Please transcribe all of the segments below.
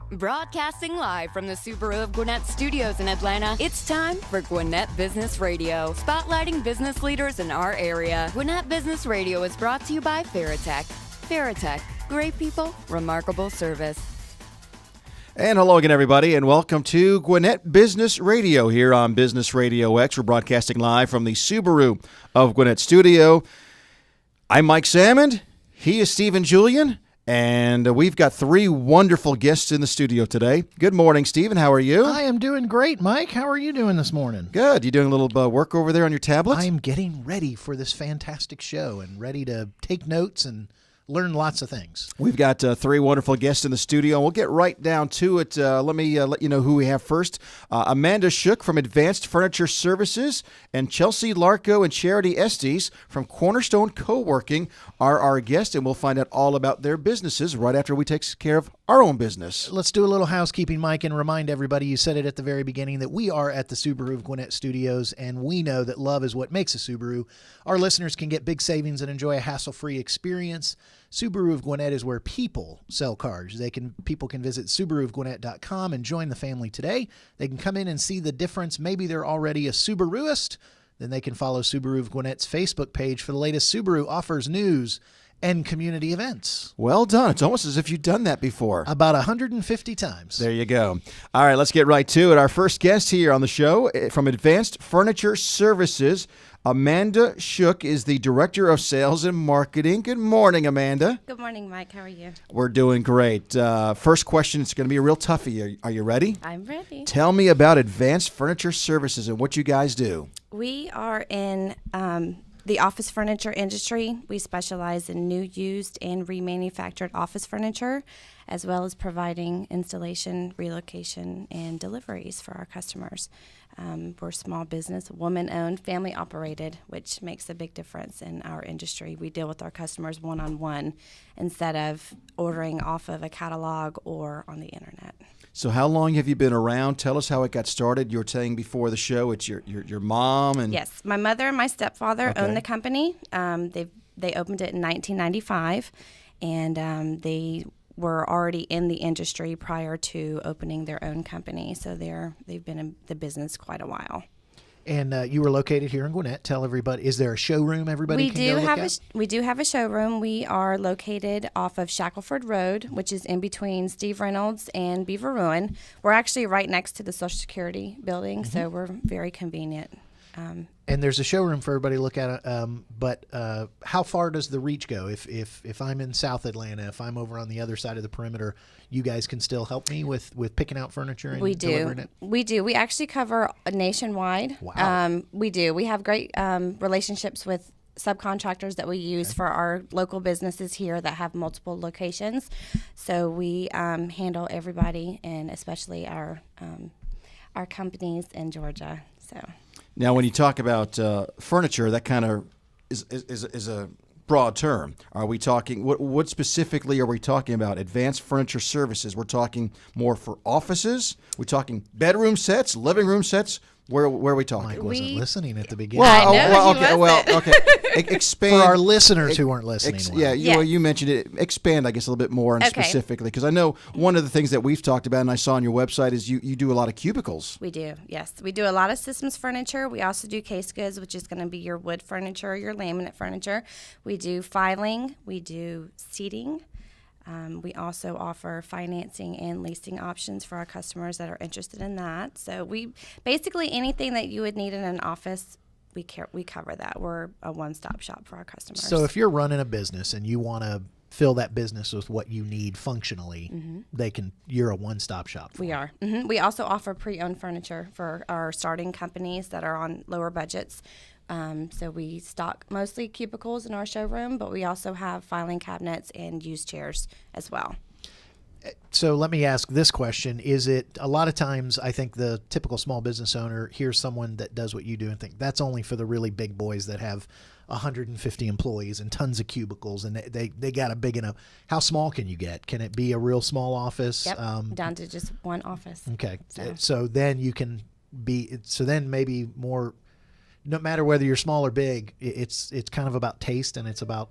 Broadcasting live from the Subaru of Gwinnett studios in Atlanta, it's time for Gwinnett Business Radio, spotlighting business leaders in our area. Gwinnett Business Radio is brought to you by Farratech. Farratech, great people, remarkable service. And hello again, everybody, and welcome to Gwinnett Business Radio here on Business Radio X. We're broadcasting live from the Subaru of Gwinnett studio. I'm Mike Salmond. He is Stephen Julian. And we've got three wonderful guests in the studio today. Good morning, Stephen. How are you? I am doing great, Mike. How are you doing this morning? Good. You doing a little work over there on your tablet? I'm getting ready for this fantastic show and ready to take notes and learn lots of things. We've got three wonderful guests in the studio, and we'll get right down to it. Let me let you know who we have first. Amanda Shook from Advanced Furniture Services, and Chelsea Larko and Charity Estes from Cornerstone Coworking are our guests, and we'll find out all about their businesses right after we take care of our own business. Let's do a little housekeeping, Mike, and remind everybody, you said it at the very beginning, that we are at the Subaru of Gwinnett studios, and we know that love is what makes a Subaru. Our listeners can get big savings and enjoy a hassle-free experience. Subaru of Gwinnett is where people sell cars. People can visit SubaruofGwinnett.com and join the family today. They can come in and see the difference. Maybe they're already a Subaruist. Then they can follow Subaru of Gwinnett's Facebook page for the latest Subaru offers, news, and community events. Well done. It's almost as if you've done that before. About 150 times. There you go. All right, let's get right to it. Our first guest here on the show from Advanced Furniture Services, Amanda Shook is the Director of Sales and Marketing. Good morning, Amanda. Good morning, Mike. How are you? We're doing great. First question, it's going to be a real toughie. Are you ready? I'm ready. Tell me about Advanced Furniture Services and what you guys do. We are in the office furniture industry. We specialize in new, used, and remanufactured office furniture, as well as providing installation, relocation, and deliveries for our customers. We're a small business, woman-owned, family-operated, which makes a big difference in our industry. We deal with our customers one-on-one instead of ordering off of a catalog or on the internet. So how long have you been around? Tell us how it got started. You were saying before the show it's your mom and... Yes, my mother and my stepfather own the company. They opened it in 1995, and they were already in the industry prior to opening their own company. So they've been in the business quite a while. And you were located here in Gwinnett. Tell everybody, is there a showroom everybody can go look at? We do have a showroom. We are located off of Shackleford Road, which is in between Steve Reynolds and Beaver Ruin. We're actually right next to the Social Security building, so we're very convenient. And there's a showroom for everybody to look at. But how far does the reach go? If I'm in South Atlanta, if I'm over on the other side of the perimeter, you guys can still help me with picking out furniture and delivering it? We do. We actually cover nationwide. Wow. We do. We have great relationships with subcontractors that we use for our local businesses here that have multiple locations. So we handle everybody, and especially our companies in Georgia. So. Now, when you talk about furniture, that kind of is a broad term. Are we talking, what specifically are we talking about? Advanced Furniture Services. We're talking more for offices? We're talking bedroom sets, living room sets? Where are we talking? Mike wasn't listening at the beginning. Okay. Expand. For our listeners who weren't listening. You mentioned it. Expand, I guess, a little bit more and specifically, because I know one of the things that we've talked about and I saw on your website is you do a lot of cubicles. We do, yes. We do a lot of systems furniture. We also do case goods, which is going to be your wood furniture, your laminate furniture. We do filing. We do seating. We also offer financing and leasing options for our customers that are interested in that. So we basically anything that you would need in an office, we cover that. We're a one-stop shop for our customers. So if you're running a business and you want to fill that business with what you need functionally, you're a one-stop shop for We are. Mm-hmm. We also offer pre-owned furniture for our starting companies that are on lower budgets. So we stock mostly cubicles in our showroom, but we also have filing cabinets and used chairs as well. So let me ask this question. Is it a lot of times I think the typical small business owner hears someone that does what you do and think that's only for the really big boys that have 150 employees and tons of cubicles and they got a big enough. How small can you get? Can it be a real small office? Yep, down to just one office. Okay. So then you can be, so then maybe more no matter whether you're small or big, it's kind of about taste, and it's about,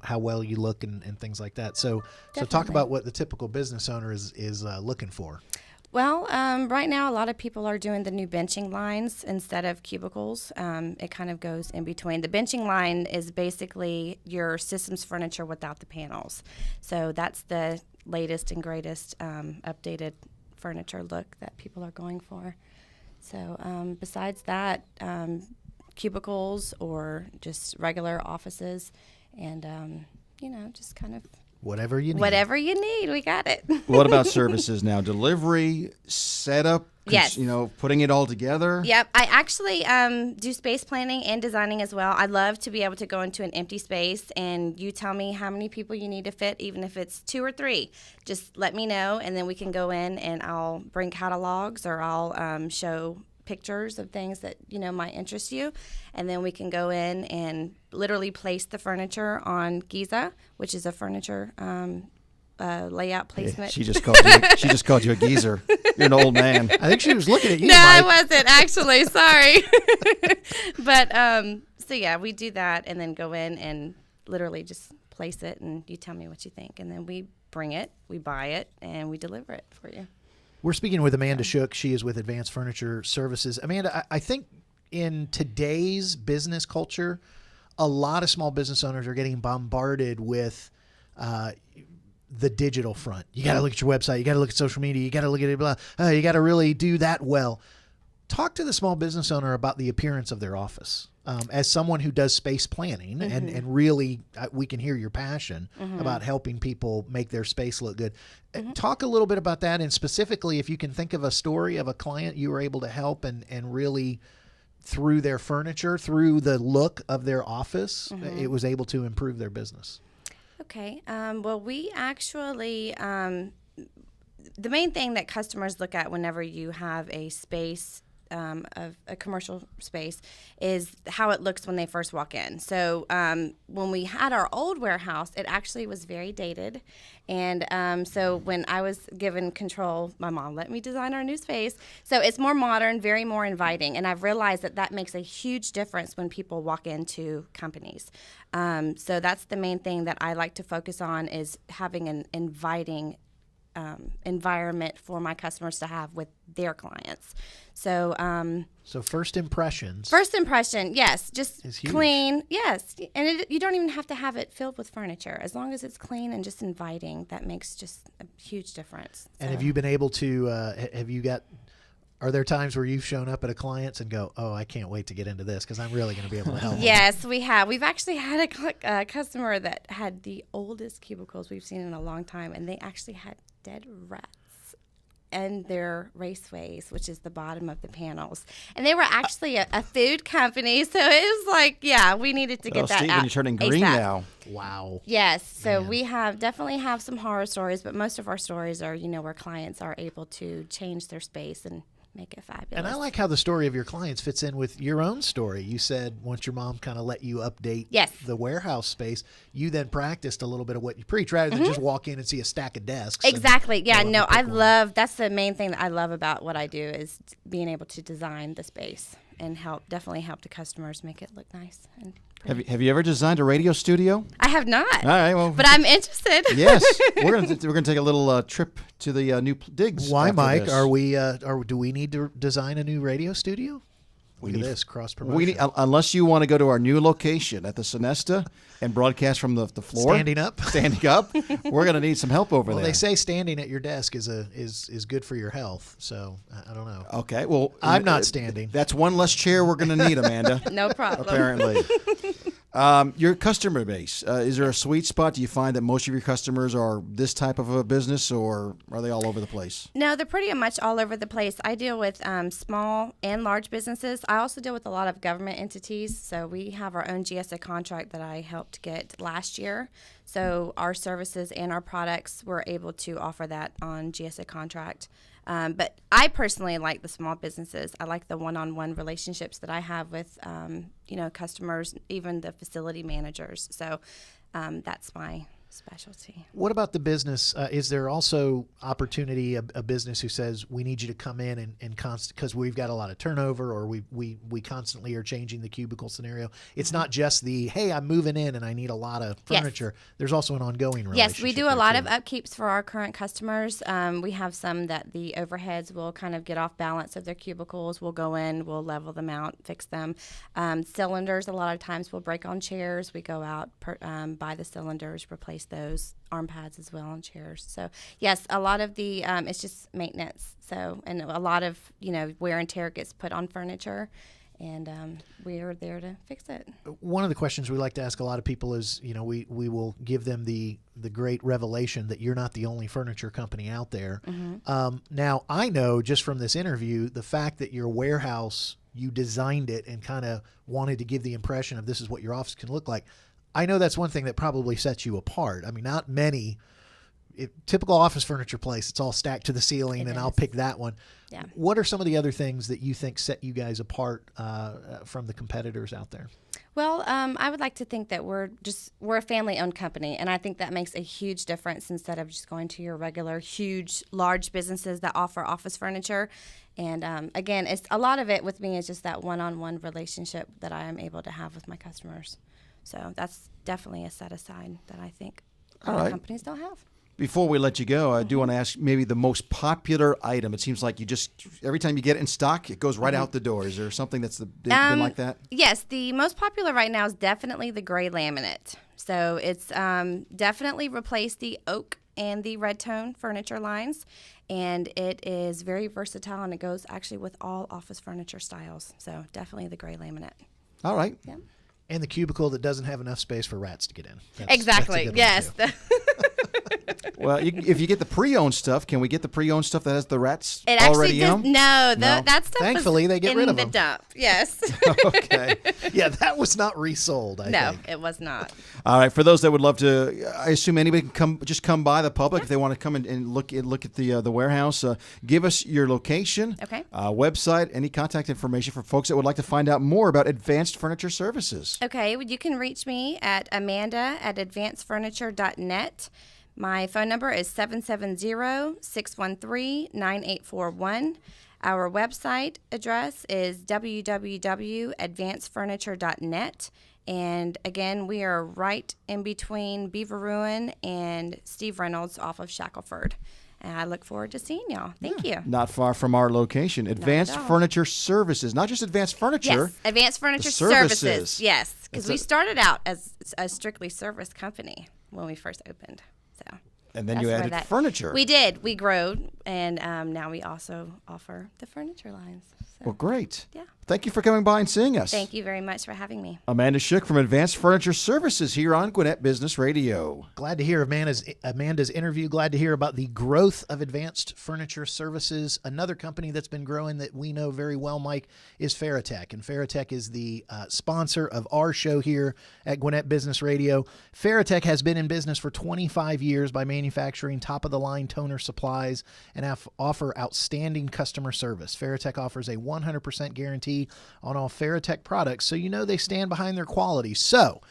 how well you look and things like that. So talk about what the typical business owner is looking for. Well, right now a lot of people are doing the new benching lines instead of cubicles. It kind of goes in between. The benching line is basically your systems furniture without the panels. So that's the latest and greatest updated furniture look that people are going for. So besides that, cubicles or just regular offices, and just kind of whatever you need. Whatever you need, we got it. What about services now? Delivery, setup, yes. Putting it all together? Yep. I actually do space planning and designing as well. I love to be able to go into an empty space and you tell me how many people you need to fit, even if it's 2 or 3. Just let me know, and then we can go in and I'll bring catalogs, or I'll show pictures of things that might interest you, and then we can go in and literally place the furniture on Giza, which is a furniture layout placement. She just called you a geezer. You're an old man. I think she was looking at you. No, Mike. I wasn't actually. Sorry. But so yeah, we do that and then go in and literally just place it, and you tell me what you think, and then we bring it, we buy it, and we deliver it for you. We're speaking with Amanda Shook. She is with Advanced Furniture Services. Amanda, I think in today's business culture, a lot of small business owners are getting bombarded with the digital front. You got to look at your website. You got to look at social media. You got to look at it. Blah. You got to really do that well. Talk to the small business owner about the appearance of their office. As someone who does space planning, and really we can hear your passion about helping people make their space look good. Talk a little bit about that, and specifically if you can think of a story of a client you were able to help and really through their furniture, through the look of their office, it was able to improve their business. Okay. Well, we actually, the main thing that customers look at whenever you have a space, of a commercial space, is how it looks when they first walk in. So when we had our old warehouse, it actually was very dated. And so when I was given control, my mom let me design our new space. So it's more modern, very more inviting. And I've realized that makes a huge difference when people walk into companies. So that's the main thing that I like to focus on, is having an inviting environment for my customers to have with their clients. So first impression, yes, just clean, yes, and you don't even have to have it filled with furniture. As long as it's clean and just inviting, that makes just a huge difference. And have you been able to? Are there times where you've shown up at a client's and go, "Oh, I can't wait to get into this because I'm really going to be able to help"? Yes, we have. We've actually had a customer that had the oldest cubicles we've seen in a long time, and they actually had dead rats and their raceways, which is the bottom of the panels. And they were actually a food company, so it was like, yeah, we needed to get that Stephen, out. you're turning green ASAP. now. Wow. Yes, so Man. we definitely have some horror stories, but most of our stories are, where clients are able to change their space and make it fabulous. And I like how the story of your clients fits in with your own story. You said once your mom kind of let you update the warehouse space, you then practiced a little bit of what you preach rather than just walk in and see a stack of desks. Exactly. Yeah, no, that's the main thing that I love about what I do, is being able to design the space and definitely help the customers make it look nice. And Have you ever designed a radio studio? I have not. All right, well, but I'm interested. Yes, we're gonna take a little trip to the new digs. Why, Mike? This. Do we need to design a new radio studio? Look at this cross promotion. We need, unless you want to go to our new location at the Sonesta and broadcast from the floor. Standing up, we're going to need some help over there. Well, they say standing at your desk is good for your health. So I don't know. Okay, well, I'm not standing. That's one less chair we're going to need, Amanda. No problem. Apparently. Your customer base, is there a sweet spot? Do you find that most of your customers are this type of a business, or are they all over the place? No, they're pretty much all over the place. I deal with small and large businesses. I also deal with a lot of government entities. So we have our own GSA contract that I helped get last year. So our services and our products, we're able to offer that on GSA contract. But I personally like the small businesses. I like the one-on-one relationships that I have with, customers, even the facility managers. So that's my specialty. What about the business? Is there also opportunity, a business who says, we need you to come in and because we've got a lot of turnover, or we constantly are changing the cubicle scenario? It's not just the, hey, I'm moving in and I need a lot of furniture. Yes. There's also an ongoing relationship. Yes, we do a lot of upkeeps for our current customers. We have some that the overheads will kind of get off balance of their cubicles. We'll go in, we'll level them out, fix them. Cylinders, a lot of times will break on chairs. We go out, buy the cylinders, replace those, arm pads as well on chairs. So yes, a lot of the it's just maintenance. So, and a lot of wear and tear gets put on furniture, and we are there to fix it. One of the questions we like to ask a lot of people is, we will give them the great revelation that you're not the only furniture company out there. Mm-hmm. Now I know just from this interview, the fact that your warehouse, you designed it and kind of wanted to give the impression of this is what your office can look like. I know that's one thing that probably sets you apart. I mean, not many. Typical office furniture place, it's all stacked to the ceiling, and I'll pick that one. Yeah. What are some of the other things that you think set you guys apart from the competitors out there? Well, I would like to think that we're a family-owned company, and I think that makes a huge difference instead of just going to your regular, huge, large businesses that offer office furniture. And again, it's a lot of it with me is just that one-on-one relationship that I am able to have with my customers. So that's definitely a set-aside that I think other companies don't have. Before we let you go, I do want to ask maybe the most popular item. It seems like you just, every time you get it in stock, it goes right out the door. Is there something that's been like that? Yes, the most popular right now is definitely the gray laminate. So it's definitely replaced the oak and the red tone furniture lines. And it is very versatile, and it goes actually with all office furniture styles. So definitely the gray laminate. All right. Yeah. And the cubicle that doesn't have enough space for rats to get in. Exactly. Yes. Well, if you get the pre-owned stuff, can we get the pre-owned stuff that has the rats it already actually in them? No, that stuff Thankfully, they get rid of them. In the dump, yes. Okay. Yeah, that was not resold, I think. No, it was not. All right. For those that would love to, I assume anybody can come by the public if they want to come and look at the warehouse. Give us your location, website, any contact information for folks that would like to find out more about Advanced Furniture Services. Okay. You can reach me at amanda@advancedfurniture.net. My phone number is 770-613-9841. Our website address is www.advancedfurniture.net. And again, we are right in between Beaver Ruin and Steve Reynolds off of Shackelford. And I look forward to seeing y'all. Thank you. Not far from our location. Advanced Furniture Services. Not just Advanced Furniture. Yes, Advanced Furniture Services. Yes, because we started out as a strictly service company when we first opened. So. And then you added furniture. We did. We grew, and now we also offer the furniture lines. So. Well, great. Yeah. Thank you for coming by and seeing us. Thank you very much for having me. Amanda Shook from Advanced Furniture Services here on Gwinnett Business Radio. Glad to hear Amanda's interview. Glad to hear about the growth of Advanced Furniture Services. Another company that's been growing that we know very well, Mike, is Farratech. And Farratech is the sponsor of our show here at Gwinnett Business Radio. Farratech has been in business for 25 years by manufacturing top-of-the-line toner supplies and offer outstanding customer service. Farratech offers a 100% guarantee on all Farratech products, so you know they stand behind their quality. So,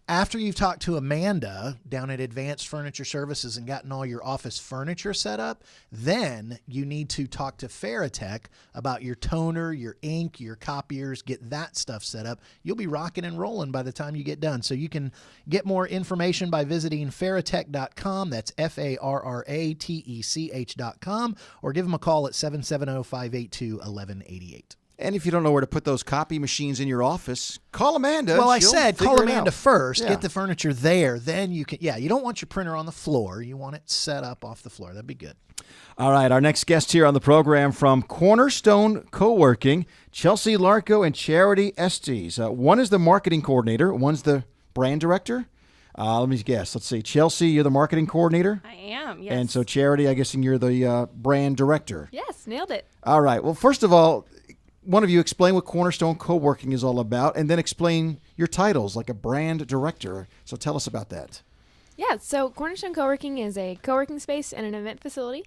after you've talked to Amanda down at Advanced Furniture Services and gotten all your office furniture set up, then you need to talk to Farratech about your toner, your ink, your copiers, get that stuff set up. You'll be rocking and rolling by the time you get done. So you can get more information by visiting farratech.com. That's FARRATECH.com, or give them a call at 770-582-1188. And if you don't know where to put those copy machines in your office, call Amanda. Well, I said call Amanda first. Yeah. Get the furniture there. Then you can, you don't want your printer on the floor. You want it set up off the floor. That'd be good. All right. Our next guest here on the program from Cornerstone Coworking, Chelsea Larko and Charity Estes. One is the marketing coordinator. One's the brand director. Let me guess. Let's see. Chelsea, you're the marketing coordinator? I am, yes. And so Charity, I guessing you're the brand director. Yes, nailed it. All right. Well, first of all, one of you explain what Cornerstone Coworking is all about, and then explain your titles, like a brand director. So tell us about that. Yeah, so Cornerstone Coworking is a co-working space and an event facility.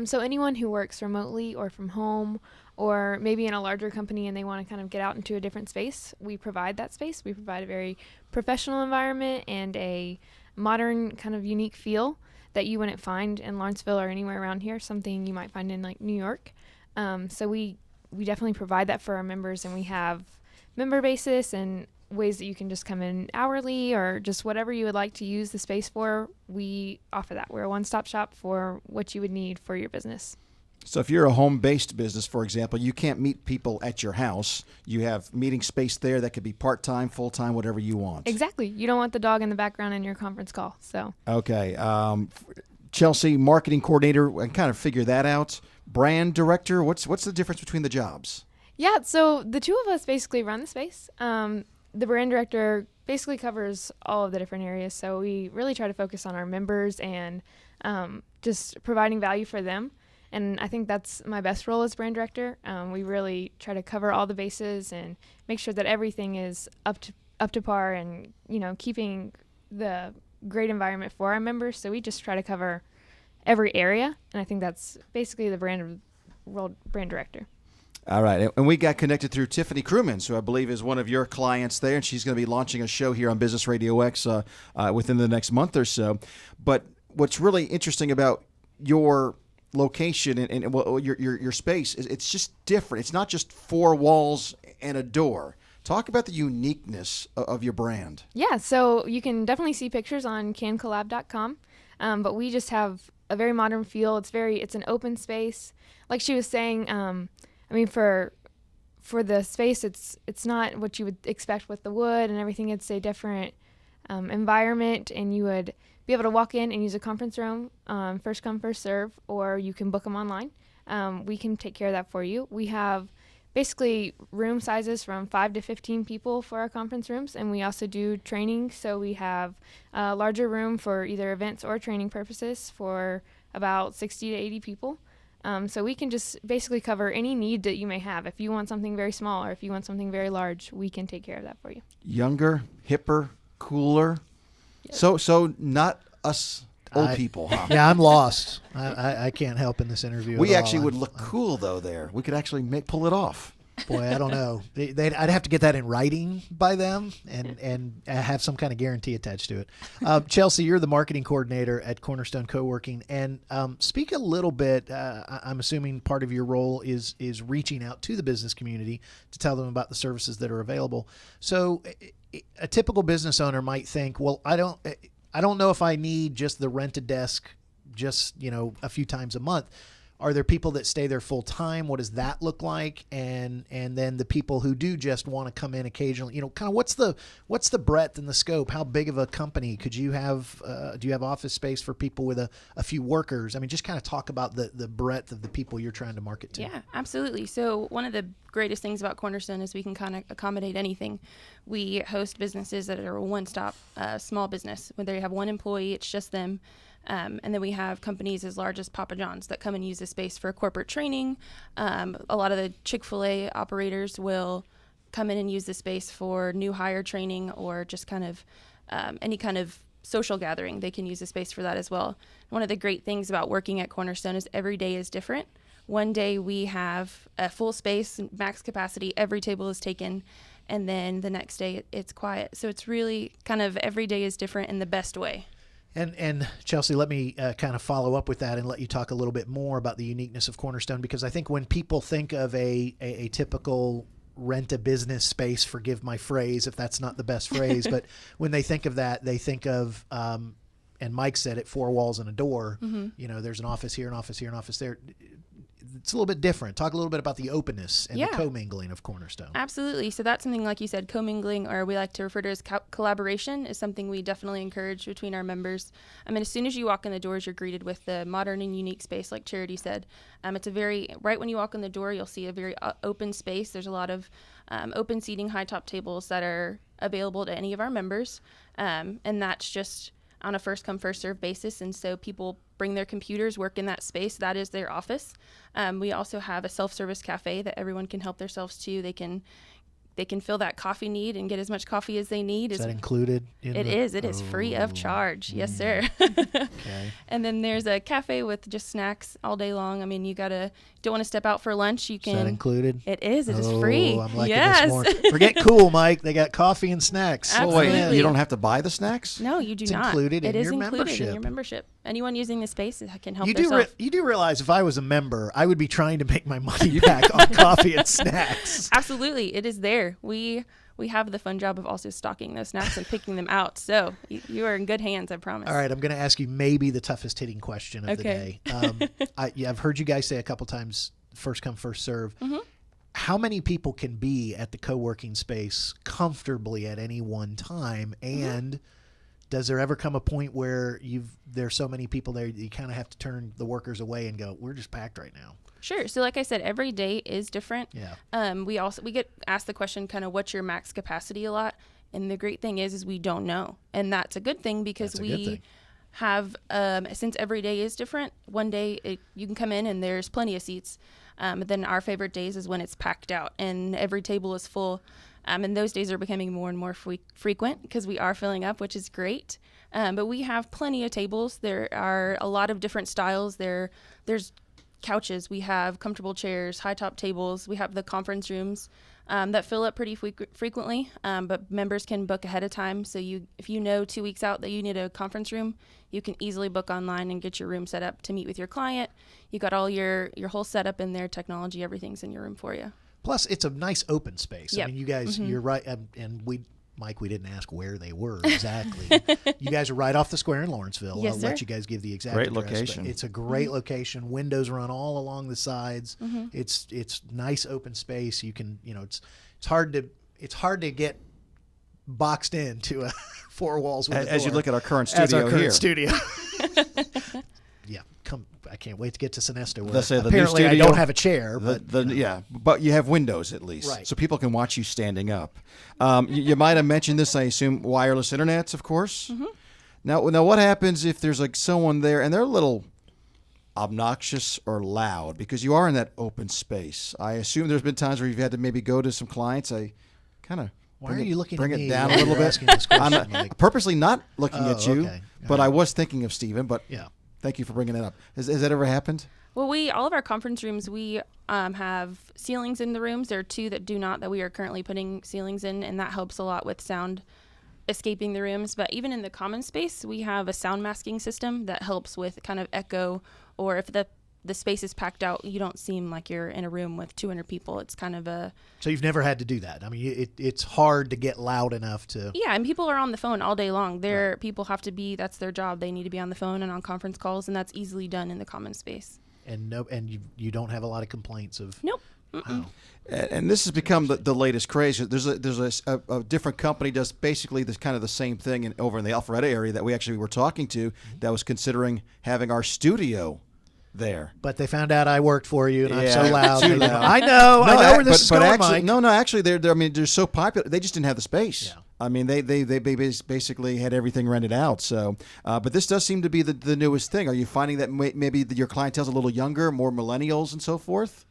So anyone who works remotely or from home, or maybe in a larger company and they want to kind of get out into a different space, we provide that space. We provide a very professional environment and a modern kind of unique feel that you wouldn't find in Lawrenceville or anywhere around here, something you might find in like New York. So we definitely provide that for our members, and we have member basis and ways that you can just come in hourly or just whatever you would like to use the space for. We offer that. We're a one-stop shop for what you would need for your business. So if you're a home-based business, for example, you can't meet people at your house. You have meeting space there that could be part-time, full-time, whatever you want. Exactly. You don't want the dog in the background in your conference call. So Okay. Chelsea, marketing coordinator, I can kind of figure that out. Brand director, what's the difference between the jobs? yeah, so the two of us basically run the space. The brand director basically covers all of the different areas. So we really try to focus on our members and just providing value for them. And I think that's my best role as brand director. We really try to cover all the bases and make sure that everything is up to par and, keeping the great environment for our members. So we just try to cover every area. And I think that's basically the brand director. All right. And we got connected through Tiffany Crewmans, who I believe is one of your clients there, and she's going to be launching a show here on Business Radio X within the next month or so. But what's really interesting about your location and your space is it's just different. It's not just four walls and a door. Talk about the uniqueness of your brand. Yeah, so you can definitely see pictures on cancollab.com, but we just have a very modern feel. It's an open space. Like she was saying, for the space, it's not what you would expect with the wood and everything. It's a different environment, and you would be able to walk in and use a conference room, first come, first serve, or you can book them online. We can take care of that for you. We have basically room sizes from 5 to 15 people for our conference rooms, and we also do training. So we have a larger room for either events or training purposes for about 60 to 80 people. So we can just basically cover any need that you may have. If you want something very small or if you want something very large, we can take care of that for you. Younger, hipper, cooler. Yep. So not us old people, huh? Yeah, I'm lost. I can't help in this interview. We actually would look cool, though, there. We could actually pull it off. Boy, I don't know. I'd have to get that in writing by them and have some kind of guarantee attached to it. Chelsea, you're the marketing coordinator at Cornerstone Coworking, and speak a little bit. I'm assuming part of your role is reaching out to the business community to tell them about the services that are available. So a typical business owner might think, well, I don't know if I need just the rented desk just, a few times a month. Are there people that stay there full time? What does that look like? And then the people who do just want to come in occasionally, kind of what's the breadth and the scope? How big of a company could you have? Do you have office space for people with a few workers? I mean, just kind of talk about the breadth of the people you're trying to market to. Yeah, absolutely. So one of the greatest things about Cornerstone is we can kind of accommodate anything. We host businesses that are a one-stop small business. When they have one employee, it's just them. And then we have companies as large as Papa John's that come and use the space for corporate training. A lot of the Chick-fil-A operators will come in and use the space for new hire training or just kind of any kind of social gathering. They can use the space for that as well. One of the great things about working at Cornerstone is every day is different. One day we have a full space, max capacity, every table is taken, and then the next day it's quiet. So it's really kind of every day is different in the best way. And Chelsea, let me kind of follow up with that and let you talk a little bit more about the uniqueness of Cornerstone, because I think when people think of a typical rent a business space, forgive my phrase if that's not the best phrase, but when they think of that, they think of, and Mike said it, 4 walls and a door. Mm-hmm. There's an office here, an office here, an office there. It's a little bit different. Talk a little bit about the openness and the commingling of Cornerstone. Absolutely. So that's something, like you said, commingling, or we like to refer to as collaboration, is something we definitely encourage between our members. I mean, as soon as you walk in the doors, you're greeted with the modern and unique space, like Charity said. It's right when you walk in the door, you'll see a very open space. There's a lot of open seating, high top tables that are available to any of our members. And that's just on a first come, first serve basis. And so people bring their computers, work in that space. That is their office. We also have a self-service cafe that everyone can help themselves to. They can They can fill that coffee need and get as much coffee as they need. Is that included? It is free of charge. Yes, sir. Okay. And then there's a cafe with just snacks all day long. I mean, don't want to step out for lunch. You can. Is that included? It is free. I'm liking yes. this more. Forget cool, Mike. They got coffee and snacks. Oh, wait, you don't have to buy the snacks? No, you do It's not. included in It is your included membership. in your membership. Anyone using the space can help You themselves. do realize if I was a member, I would be trying to make my money back on coffee and snacks. Absolutely. It is there. We have the fun job of also stocking those snacks and picking them out. So you are in good hands, I promise. All right, I'm going to ask you maybe the toughest hitting question of the day. I've heard you guys say a couple times, first come, first serve. Mm-hmm. How many people can be at the co-working space comfortably at any one time? And does there ever come a point where there's so many people there you kind of have to turn the workers away and go, we're just packed right now? Sure. So like I said, every day is different. Yeah. We get asked the question kind of what's your max capacity a lot. And the great thing is we don't know. And that's a good thing because have, since every day is different, one day you can come in and there's plenty of seats. But then our favorite days is when it's packed out and every table is full. And those days are becoming more and more frequent because we are filling up, which is great. But we have plenty of tables. There are a lot of different styles. There's couches. We have comfortable chairs, high top tables. We have the conference rooms that fill up pretty frequently. But members can book ahead of time. So if you know 2 weeks out that you need a conference room, you can easily book online and get your room set up to meet with your client. You got all your whole setup in there, technology, everything's in your room for you. Plus, it's a nice open space. Yep. I mean, you guys, you're right. And Mike, we didn't ask where they were exactly. You guys are right off the square in Lawrenceville. Yes, I'll sir. let you guys give the exact Great address, but location. it's a great location. Windows run all along the sides. Mm-hmm. It's nice open space. You can, it's hard to get boxed into a four walls with a door. As you look at our current studio As our current here. studio. Yeah, I can't wait to get to Sinesta. Where Let's say the new apparently I studio- don't have a chair, but But you have windows at least, Right. so people can watch you standing up. You might have mentioned this, I assume, wireless internet, of course. Mm-hmm. Now, what happens if there's like someone there and they're a little obnoxious or loud because you are in that open space? I assume there's been times where you've had to maybe go to some clients. I kind of why are you looking bring at it me down a when little you're bit. asking this question, I'm Mike? purposely not looking at you, okay. but I was thinking of Stephen. But Yeah. thank you for bringing it up. Has that ever happened? Well, all of our conference rooms, we have ceilings in the rooms. There are two that do not, that we are currently putting ceilings in, and that helps a lot with sound escaping the rooms. But even in the common space, we have a sound masking system that helps with kind of echo, or if the space is packed out, you don't seem like you're in a room with 200 people. It's kind of a... So you've never had to do that. I mean, it's hard to get loud enough to... Yeah, and people are on the phone all day long. People have to be, that's their job. They need to be on the phone and on conference calls, and that's easily done in the common space. And you don't have a lot of complaints of... Nope. Wow. And this has become the latest craze. There's a different company does basically this kind of the same thing over in the Alpharetta area that we actually were talking to that was considering having our studio there. But they found out I worked for you, and I'm so Yeah, loud. too They- loud. I know where this is going, actually, Mike. actually, they're so popular. They just didn't have the space. Yeah. I mean, they basically had everything rented out. So, but this does seem to be the newest thing. Are you finding that maybe your clientele's a little younger, more millennials and so forth?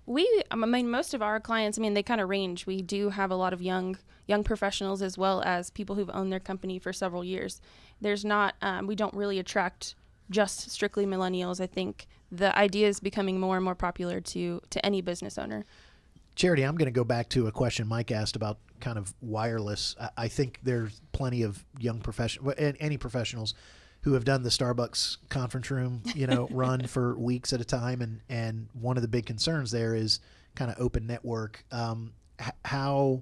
Most of our clients, they kind of range. We do have a lot of young professionals as well as people who've owned their company for several years. There's not, we don't really attract just strictly millennials. I think the idea is becoming more and more popular to any business owner. Charity, I'm going to go back to a question Mike asked about kind of wireless. I think there's plenty of young any professionals who have done the Starbucks conference room, run for weeks at a time. And one of the big concerns there is kind of open network. How,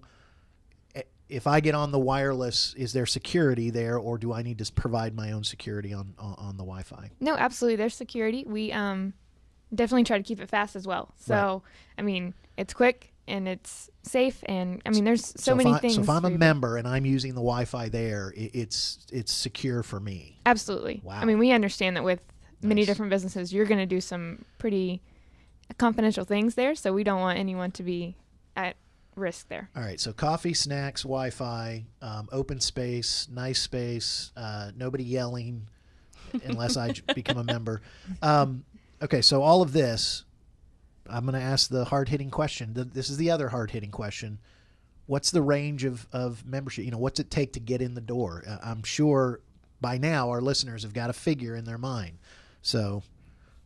if I get on the wireless, is there security there, or do I need to provide my own security on the Wi-Fi? No, absolutely. There's security. We definitely try to keep it fast as well. So, it's quick and it's safe. And, there's so many things. So if I'm a member and I'm using the Wi-Fi there, it's secure for me. Absolutely. Wow. We understand that with many Nice. different businesses, you're going to do some pretty confidential things there. So we don't want anyone to be at risk there. All right, so coffee, snacks, Wi-Fi, open space, nice space, nobody yelling unless I become a member. Okay, so all of this, I'm going to ask the hard-hitting question. This is the other hard-hitting question. What's the range of membership? What's it take to get in the door? I'm sure by now our listeners have got a figure in their mind. So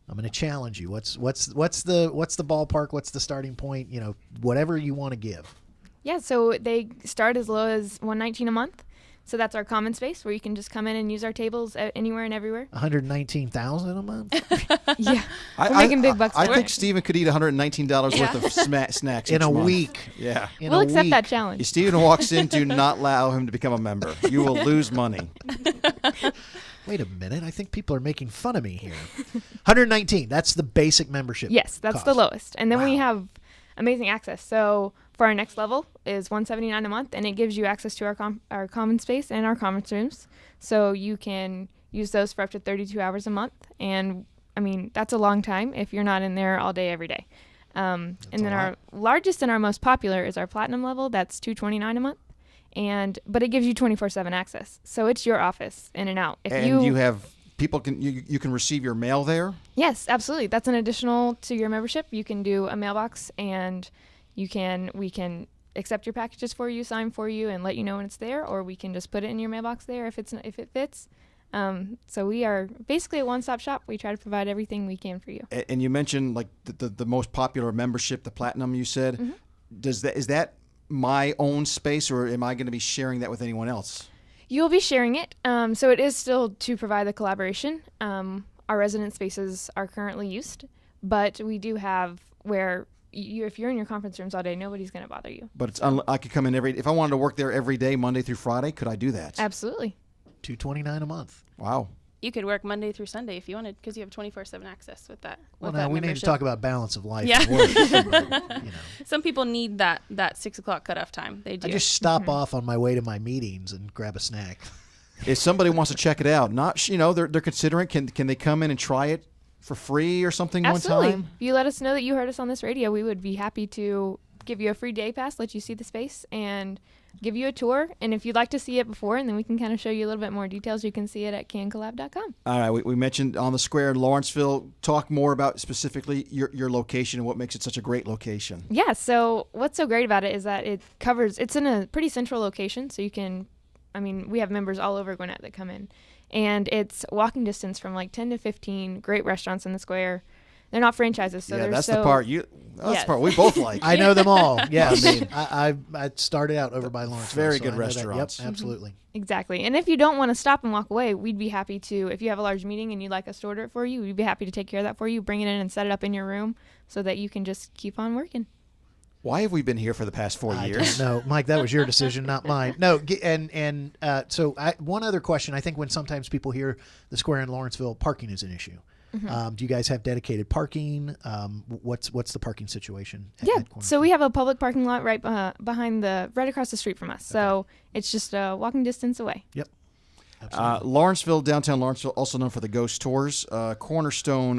I'm going to challenge you. What's the ballpark? What's the starting point? Whatever you want to give. Yeah, so they start as low as $119 a month. So that's our common space where you can just come in and use our tables anywhere and everywhere. $119,000 a month. Yeah, we're making big bucks. I think Stephen could eat $119 worth of snacks in each a month. week. Yeah, we'll accept that challenge. If Stephen walks in, do not allow him to become a member. You will lose money. Wait a minute. I think people are making fun of me here. $119. That's the basic membership. Yes, that's cost. the lowest. And then Wow. we have amazing access. So for our next level is $179 a month, and it gives you access to our common space and our conference rooms. So you can use those for up to 32 hours a month. And I mean, that's a long time if you're not in there all day, every day. And then our largest and our most popular is our platinum level. That's $229 a month. But it gives you 24/7 access. So it's your office in and out. You have people you can receive your mail there? Yes, absolutely. That's an additional to your membership. You can do a mailbox, and we can accept your packages for you, sign for you, and let you know when it's there, or we can just put it in your mailbox there if it fits. So we are basically a one-stop shop. We try to provide everything we can for you. And you mentioned like the most popular membership, the platinum. You said, Mm-hmm. Is that my own space, or am I going to be sharing that with anyone else? You'll be sharing it. So it is still to provide the collaboration. Our resident spaces are currently used, but we do have where if you're in your conference rooms all day, nobody's going to bother you. But I could come in if I wanted to work there every day, Monday through Friday, could I do that? Absolutely. $229 a month. Wow. You could work Monday through Sunday if you wanted, because you have 24/7 access with that. Well, with that now we need to membership. talk about balance of life. Yeah. And work. Some people need that 6 o'clock cutoff time. They do. I just stop off on my way to my meetings and grab a snack. If somebody wants to check it out, they're considering, can they come in and try it for free or something Absolutely. one time? If you let us know that you heard us on this radio, we would be happy to give you a free day pass, let you see the space, and give you a tour. And if you'd like to see it before, and then we can kind of show you a little bit more details, you can see it at cancollab.com. All right, we mentioned on the square in Lawrenceville. Talk more about specifically your location and what makes it such a great location. Yeah, so what's so great about it is that it's in a pretty central location, so we have members all over Gwinnett that come in. And it's walking distance from like 10 to 15 great restaurants in the square. They're not franchises, so they're that's so... the part that's the part we both like. I know them all. Yes. I started out over by Lawrenceville. Very so good I know that. restaurants. Yep, absolutely. Exactly. And if you don't want to stop and walk away, we'd be happy to, if you have a large meeting and you'd like us to order it for you, we'd be happy to take care of that for you, bring it in and set it up in your room so that you can just keep on working. Why have we been here for the past 4 years? No, Mike, that was your decision, not mine. No, so one other question. I think when sometimes people hear the square in Lawrenceville, parking is an issue. Mm-hmm. Do you guys have dedicated parking? What's the parking situation? So we have a public parking lot right across the street from us. Okay. So it's just a walking distance away. Yep. Lawrenceville, downtown Lawrenceville, also known for the ghost tours. Cornerstone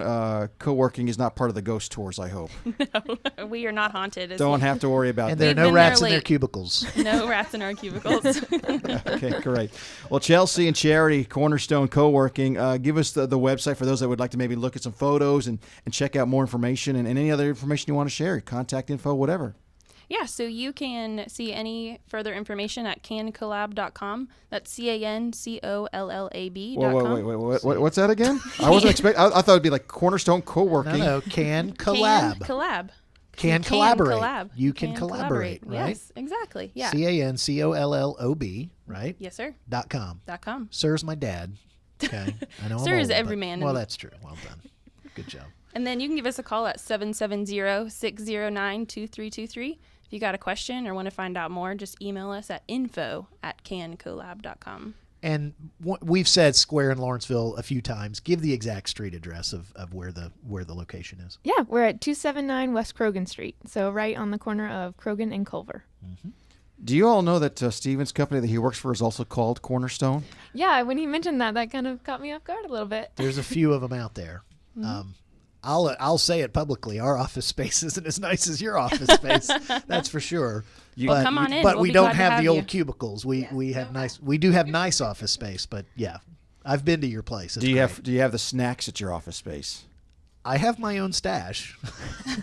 Coworking is not part of the ghost tours, I hope. No, we are not haunted. Don't have to worry about and that. there are no rats in their cubicles. No rats in our cubicles. Okay, great. Well, Chelsea and Charity, Cornerstone Coworking, give us the website for those that would like to maybe look at some photos and check out more information and any other information you want to share, contact info, whatever. Yeah, so you can see any further information at cancollab.com. That's CANCOLLAB.com. Wait. What's that again? I wasn't expecting. I thought it'd be like Cornerstone Coworking. No, can collab. Can collaborate. Collab. You can collaborate, right? Yes, exactly. Yeah. CANCOLLOB, right? Yes, sir. .com. .com. Sir's my dad. Okay. I know. Sir I'm is old, every man. Well, that's true. Well done. Good job. And then you can give us a call at 770-609-2323. If you got a question or want to find out more, just email us at info@cancollab.com. And we've said square in Lawrenceville a few times. Give the exact street address of where the location is. Yeah, we're at 279 West Croghan Street, so right on the corner of Croghan and Culver. Mm-hmm. Do you all know that Steven's company that he works for is also called Cornerstone? Yeah, when he mentioned that kind of caught me off guard a little bit. There's a few of them out there. Mm-hmm. I'll say it publicly. Our office space isn't as nice as your office space. That's for sure. Well, come on in. But we'll we be don't glad to have the you. old cubicles. We have nice. We do have nice office space. But yeah, I've been to your place. It's Do you great. have the snacks at your office space? I have my own stash,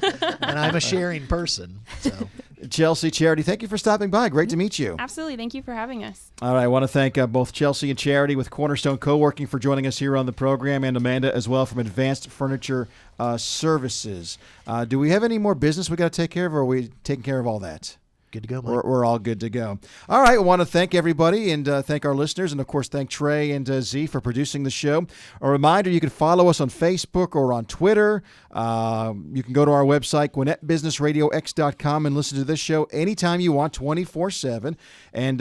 and I'm a sharing person. So, Chelsea, Charity, thank you for stopping by. Great to meet you. Absolutely. Thank you for having us. All right. I want to thank both Chelsea and Charity with Cornerstone Coworking for joining us here on the program, and Amanda as well from Advanced Furniture Services. Do we have any more business we got to take care of, or are we taking care of all that? good to go, Mike. We're all good to go. All right. I want to thank everybody and thank our listeners. And, of course, thank Trey and Z for producing the show. A reminder, you can follow us on Facebook or on Twitter. You can go to our website, GwinnettBusinessRadioX.com, and listen to this show anytime you want, 24/7. And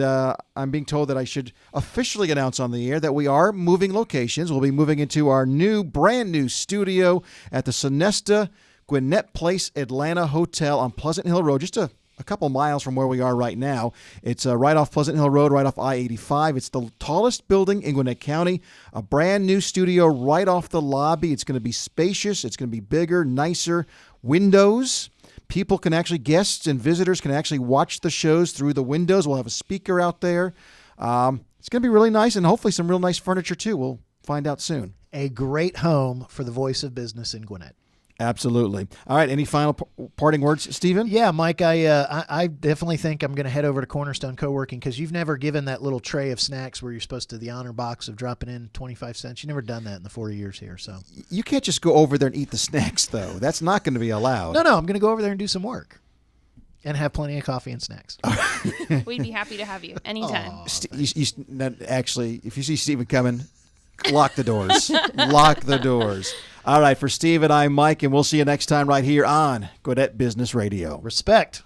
I'm being told that I should officially announce on the air that we are moving locations. We'll be moving into our brand new studio at the Sonesta Gwinnett Place Atlanta Hotel on Pleasant Hill Road, just a couple miles from where we are right now. It's right off Pleasant Hill Road, right off I-85. It's the tallest building in Gwinnett County, a brand new studio right off the lobby. It's going to be spacious. It's going to be bigger, nicer, windows. Guests and visitors can actually watch the shows through the windows. We'll have a speaker out there. It's going to be really nice, and hopefully some real nice furniture too. We'll find out soon. A great home for the voice of business in Gwinnett. Absolutely. All right. Any final parting words, Stephen? Yeah, Mike, I definitely think I'm going to head over to Cornerstone Coworking because you've never given that little tray of snacks where you're supposed to, the honor box of dropping in 25 cents. You've never done that in the 4 years here. So you can't just go over there and eat the snacks, though. That's not going to be allowed. No, I'm going to go over there and do some work and have plenty of coffee and snacks. We'd be happy to have you anytime. Actually, if you see Stephen coming, lock the doors. Lock the doors. All right, for Steve and I'm Mike, and we'll see you next time right here on Gwinnett Business Radio. Respect.